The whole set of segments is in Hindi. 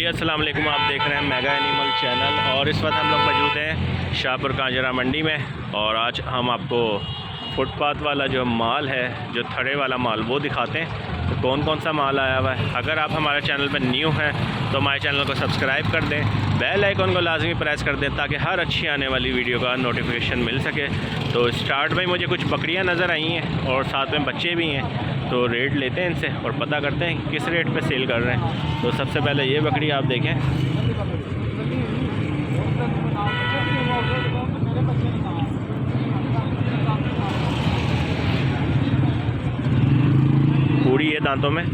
अस्सलाम वालेकुम। आप देख रहे हैं मेगा एनिमल चैनल और इस वक्त हम लोग मौजूद हैं शाहपुर कांजरा मंडी में। और आज हम आपको फुटपाथ वाला जो माल है, जो थड़े वाला माल, वो दिखाते हैं तो कौन कौन सा माल आया हुआ है। अगर आप हमारे चैनल पर न्यू हैं तो हमारे चैनल को सब्सक्राइब कर दें, बेल आइकन को लाजमी प्रेस कर दें ताकि हर अच्छी आने वाली वीडियो का नोटिफिकेशन मिल सके। तो स्टार्ट में मुझे कुछ बकरियां नज़र आई हैं और साथ में बच्चे भी हैं, तो रेट लेते हैं इनसे और पता करते हैं किस रेट पे सेल कर रहे हैं। तो सबसे पहले ये बकरी आप देखें, पूरी है दांतों में।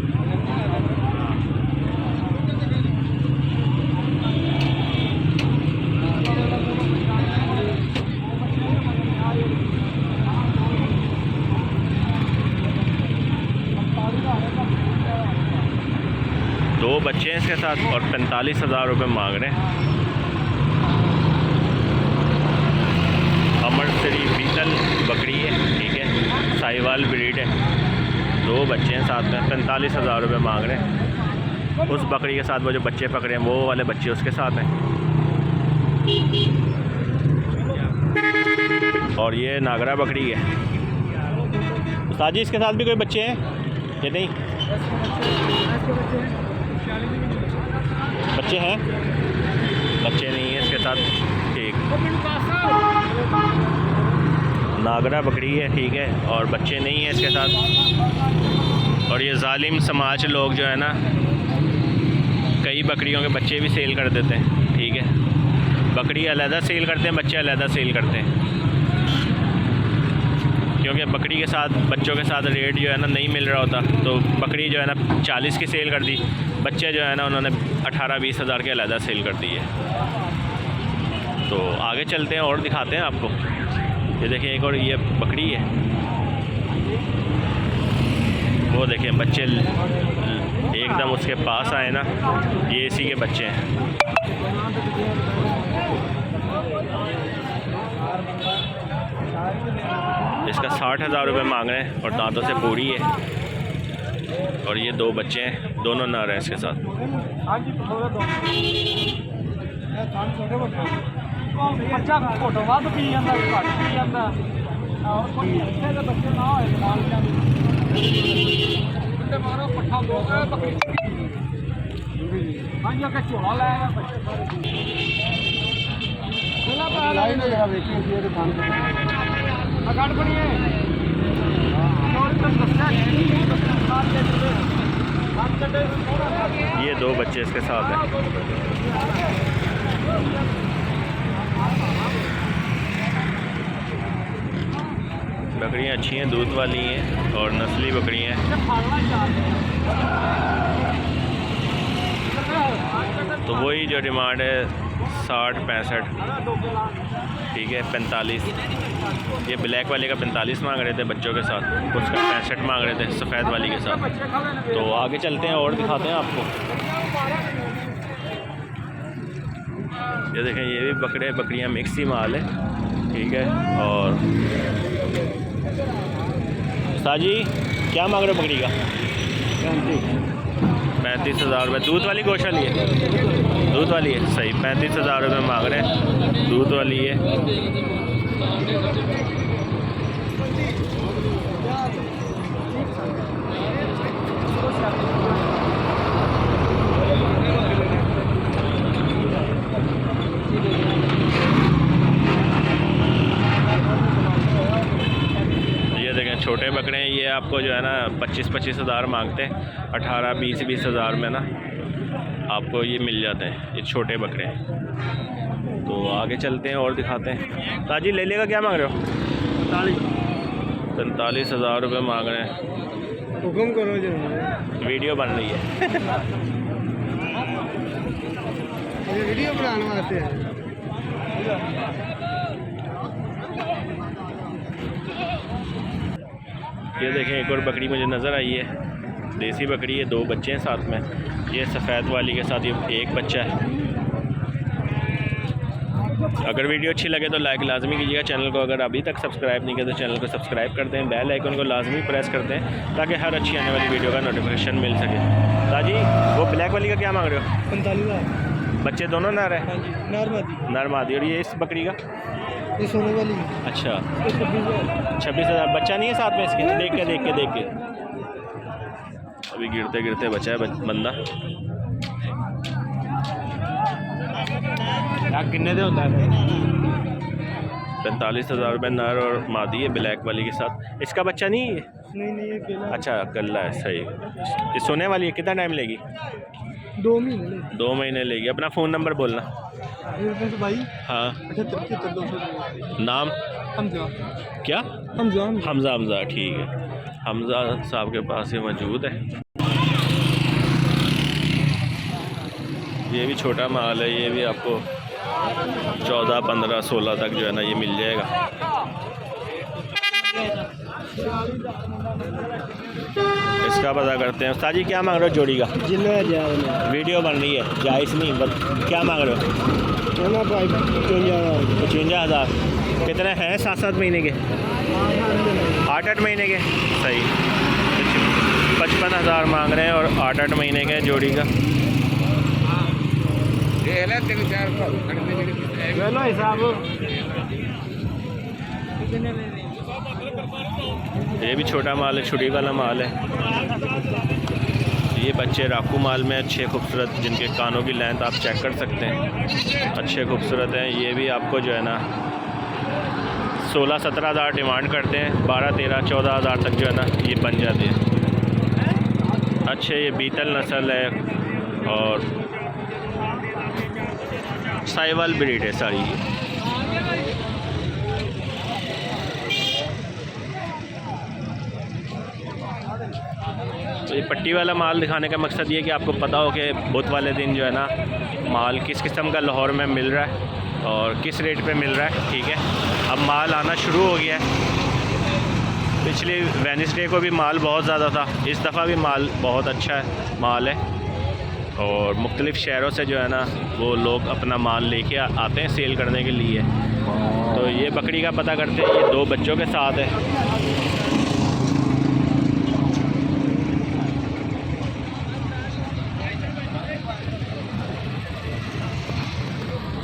दो बच्चे हैं इसके साथ और 45,000 रुपये मांग रहे हैं। अमरसरी बीतल बकरी है, ठीक है, साहिवाल ब्रीड है। दो बच्चे हैं साथ में, 45,000 रुपये मांग रहे हैं। उस बकरी के साथ वो जो बच्चे पकड़े हैं, वो वाले बच्चे उसके साथ हैं। और ये नागरा बकरी है। उस्ताद जी, इसके साथ भी कोई बच्चे हैं या नहीं? बच्चे हैं? बच्चे नहीं है इसके साथ, ठीक। नागरा बकरी है, ठीक है, और बच्चे नहीं हैं इसके साथ। और ये जालिम समाज लोग जो है ना, कई बकरियों के बच्चे भी सेल कर देते हैं, ठीक है। बकरी अलहदा सेल करते हैं, बच्चे अलहदा सेल करते हैं, क्योंकि बकरी के साथ बच्चों के साथ रेट जो है ना नहीं मिल रहा होता। तो बकरी जो है ना 40 की सेल कर दी, बच्चे जो है ना उन्होंने 18-20 हज़ार के अलहदा सेल कर दी है। तो आगे चलते हैं और दिखाते हैं आपको। ये देखिए एक और ये बकरी है, वो देखिए बच्चे एकदम उसके पास आए ना, ये इसी के बच्चे हैं। इसका 60,000 रुपये मांग रहे हैं और दांतों से पूरी है। और ये दो बच्चे हैं, दोनों नर हैं इसके साथ। ये दो बच्चे इसके साथ हैं। बकरियां अच्छी हैं, दूध वाली हैं और नस्ली बकरियां हैं। तो वही जो डिमांड है 60-65, ठीक है, 45। ये ब्लैक वाले का 45 मांग रहे थे बच्चों के साथ, उसका 65 मांग रहे थे सफ़ेद वाली के साथ। तो आगे चलते हैं और दिखाते हैं आपको। ये देखें, ये भी बकरियां मिक्स ही माल है, ठीक है। और साजी क्या मांग रहे हो बकरी का? 35,000 रुपये। दूध वाली गोश्त वाली है? दूध वाली है, सही। 35,000 रुपये मांग रहे हैं, दूध वाली है। छोटे बकरे हैं, ये आपको जो है ना 25-25 हज़ार मांगते हैं, 18-20 हज़ार में ना आपको ये मिल जाते हैं, ये छोटे बकरे हैं। तो आगे चलते हैं और दिखाते हैं। ताजी ले लेगा, क्या मांग रहे हो? 45,000 रुपये मांग रहे हैं। हुक्म करो जो वीडियो बन रही है। वीडियो बनाने वास्ते है। ये देखें, एक और बकरी मुझे नज़र आई है, देसी बकरी है, दो बच्चे हैं साथ में। ये सफ़ेद वाली के साथ ये एक बच्चा है। अगर वीडियो अच्छी लगे तो लाइक लाजमी कीजिएगा। चैनल को अगर अभी तक सब्सक्राइब नहीं किया तो चैनल को सब्सक्राइब कर दें, बेल आइकन को लाजमी प्रेस कर दें ताकि हर अच्छी आने वाली वीडियो का नोटिफिकेशन मिल सके। ताजी वो ब्लैक वाली का क्या मांग रहे हो? 45,000। बच्चे दोनों नर है? हाँ जी, नॉर्मल। नर मादी। और ये इस बकरी का? ये सोने वाली है। अच्छा, 26,000। 26,000। बच्चा नहीं है साथ में इसके? देख के अभी गिरते गिरते बचा है बंदा। किन्ने दे होता है? 45,000 रुपये नर और मादी है ब्लैक वाली के साथ। इसका बच्चा नहीं है? नहीं ये केला। अच्छा, कल्ला है। सही। ये सोने वाली है, कितना टाइम लेगी? 2 महीने। 2 महीने लेगी। अपना फ़ोन नंबर बोलना। भाई। हाँ। 78 नाम? हमजा। क्या? हमजा। हमजा। ठीक है, हमजा साहब के पास ये मौजूद है। ये भी छोटा माल है, ये भी आपको 14, 15, 16 तक जो है ना ये मिल जाएगा। इसका पता करते हैं। उस्ताद जी क्या मांग रहे हो जोड़ी का? वीडियो बन रही है, जायज़ नहीं। क्या मांग रहे हो? 55,000। कितने हैं? 7-7 महीने के? 8-8 महीने के। सही। 55,000 मांग रहे हैं और 8-8 महीने के जोड़ी का। ये भी छोटा माल है, छुरी वाला माल है। ये बच्चे राकू माल में अच्छे खूबसूरत, जिनके कानों की लेंथ आप चेक कर सकते हैं, अच्छे खूबसूरत हैं। ये भी आपको जो है ना 16-17 हज़ार डिमांड करते हैं। 12-13, 14 हज़ार तक जो है ना ये बन जाते हैं। अच्छे ये बीतल नस्ल है और साहिवाल ब्रीड है सारी। तो ये पट्टी वाला माल दिखाने का मकसद ये कि आपको पता हो कि बुध वाले दिन जो है ना माल किस किस्म का लाहौर में मिल रहा है और किस रेट पे मिल रहा है। ठीक है, अब माल आना शुरू हो गया है। पिछले वेडनेसडे को भी माल बहुत ज़्यादा था, इस दफ़ा भी माल बहुत अच्छा है, माल है। और मुख्तलिफ़ शहरों से जो है ना वो लोग अपना माल लेके आते हैं सेल करने के लिए। तो ये बकरी का पता करते हैं। ये 2 बच्चों के साथ है।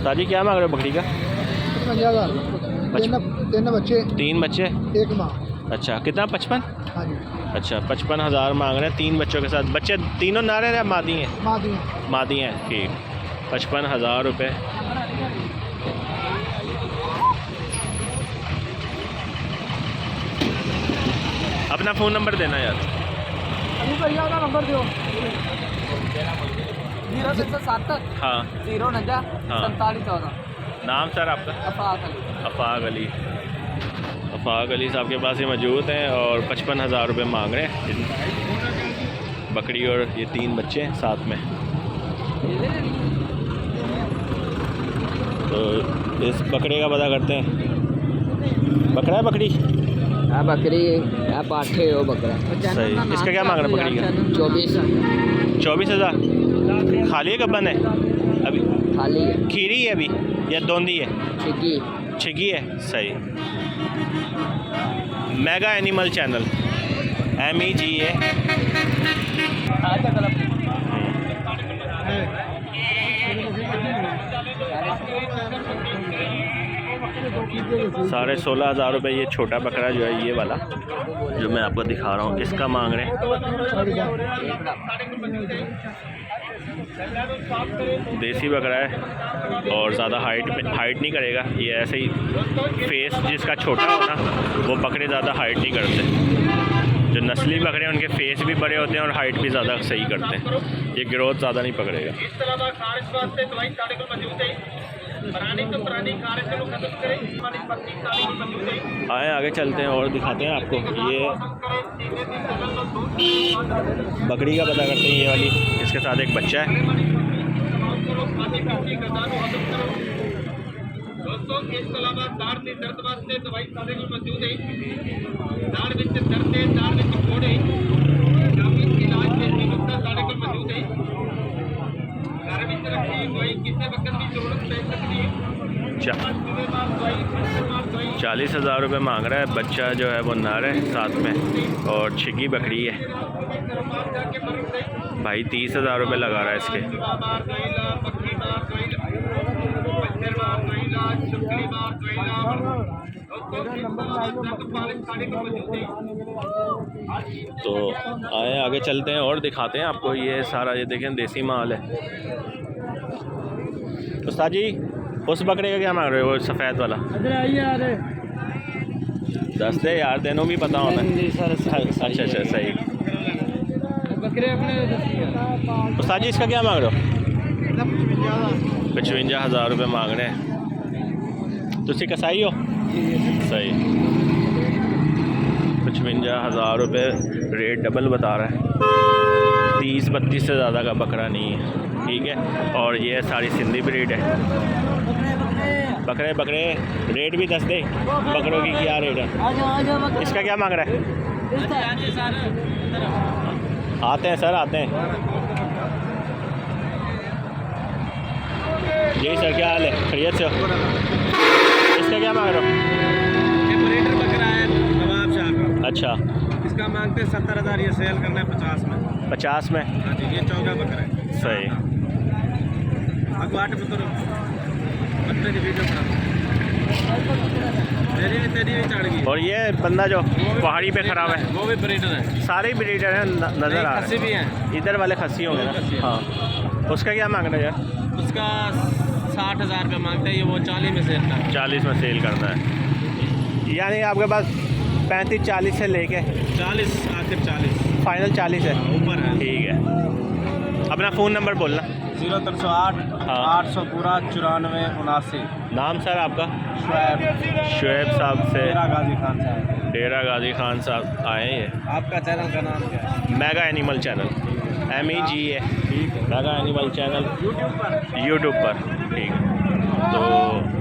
ताजी क्या मांग रहे हो बकरी का? 3 बच्चे। 3 बच्चे, 1 माँ। अच्छा, कितना? 55? हाँ जी। अच्छा, 55,000 मांग रहे हैं 3 बच्चों के साथ। बच्चे तीनों नारे हैं, मादी हैं? मादी हैं। ठीक, 55,000 रुपये। अपना फ़ोन नंबर देना यार। नंबर दो। 067 हाँ। 049 हाँ। 4714। नाम सर आपका? अफाक अली साहब के पास ये मौजूद हैं और 55,000 रुपये मांग रहे हैं। बकरी और ये 3 बच्चे हैं साथ में। तो इस बकरे का पता करते हैं। बकरा है बकरी? हाँ बकरी है, पाठे हो बकरा। सही। इसका क्या मांग रहे हैं बकरी का? 24,000। खाली है कब्बन है अभी? खाली है। खीरी है अभी या दोंदी है? छिगी है। सही। Mega animal channel MEGA। साढ़े 16,000 रुपये ये छोटा बकरा जो है, ये वाला जो मैं आपको दिखा रहा हूँ, इसका मांग रहे हैं। देसी बकरा है और ज़्यादा हाइट नहीं करेगा। ये ऐसे ही फेस जिसका छोटा हो ना वो बकरे ज़्यादा हाइट नहीं करते। जो नस्ली बकरे हैं उनके फेस भी बड़े होते हैं और हाइट भी ज़्यादा सही करते हैं। ये ग्रोथ ज़्यादा नहीं पकड़ेगा। आए आगे चलते हैं और दिखाते हैं आपको। ये बकरी का पता करते हैं, ये वाली, इसके साथ एक बच्चा है। दोस्तों इस अलावा दाढ़ ਦੇ ਦਰਦ ਵਾਸਤੇ ਦਵਾਈ ਸਾਡੇ ਕੋਲ ਮੌਜੂਦ ਹੈ। दाढ़ ਵਿੱਚ ਦਰਦ ਹੈ, दाढ़ ਵਿੱਚ फोड़े ਕਾਫੀ ਇਲਾਜ ਦੇ ਨੁਕਤਾ ਸਾਡੇ ਕੋਲ ਮੌਜੂਦ ਹੈ। घर ਵਿੱਚ ਰੱਖੀ ਹੋਈ ਕਿਸੇ ਵਕਤ ਵੀ ਜ਼ਰੂਰਤ ਪੈ ਸਕਦੀ ਹੈ। 40,000 रुपये मांग रहा है। बच्चा जो है वो नर है साथ में और छिगी बकरी है। भाई 30,000 रुपये लगा रहा है इसके। तो आए आगे चलते हैं और दिखाते हैं आपको। ये सारा ये देखें देसी माल है। उस्ताद जी उस बकरे का क्या मांग रहे हो, वो सफ़ेद वाला? दस दे यार, तेनों भी पता होना है। अच्छा अच्छा सही। बकरे अपने उस्ताद जी इसका क्या मांग रहे हो? 55,000 रुपये मांग रहे हैं। तुसी कसाई हो? सही। 55,000 रुपये रेट डबल बता रहा है। 30-32 से ज़्यादा का बकरा नहीं है, ठीक है। और ये सारी सिंधी ब्रीड है। बकरे बकरे रेट भी दस दे, बकरों की क्या रेट है? इसका क्या मांग रहा है? आते हैं सर, आते हैं जी सर। क्या हाल है, खैरियत से हो? इसका क्या मांग रहे हो? ये ब्रीडर बकरा है नवाब शाह का। अच्छा, इसका मांगते हैं 70,000, ये सेल करना है 50 में। 50 में? हाँ जी, ये 14 बकरा है। सही। अखबार पुत्र बकरे की वीडियो बना तेरी भी चढ़ गई। और ये बंदा जो पहाड़ी पे खराब है, वो भी ब्रीडर है। सारे ब्रीडर हैं नज़र आ खस्सी रहे भी हैं। हैं। इधर वाले खस्सी होंगे ना? हाँ। उसका क्या मांग रहे हैं यार? उसका 60,000 रुपये मांगते हैं, ये वो 40 में सेल है। 40 में सेल करना है, यानी आपके पास 35-40 से लेके 40 आखिर 40 फाइनल 40 है। ऊपर है। ठीक है। अपना फ़ोन नंबर बोलना। 0308 हाँ। 800 पूरा 94 नाम सर आपका? शुएब शुएब साहब से मेरा गाजी खान साहब। डेरा गाजी खान साहब आए हैं। ये आपका चैनल का नाम क्या है? Mega animal channel, MEGA mega animal channel YouTube पर, ठीक है। तो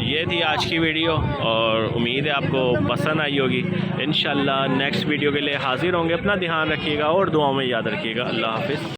ये थी आज की वीडियो और उम्मीद है आपको पसंद आई होगी। इंशाल्लाह नेक्स्ट वीडियो के लिए हाजिर होंगे। अपना ध्यान रखिएगा और दुआओं में याद रखिएगा। अल्लाह हाफिज़।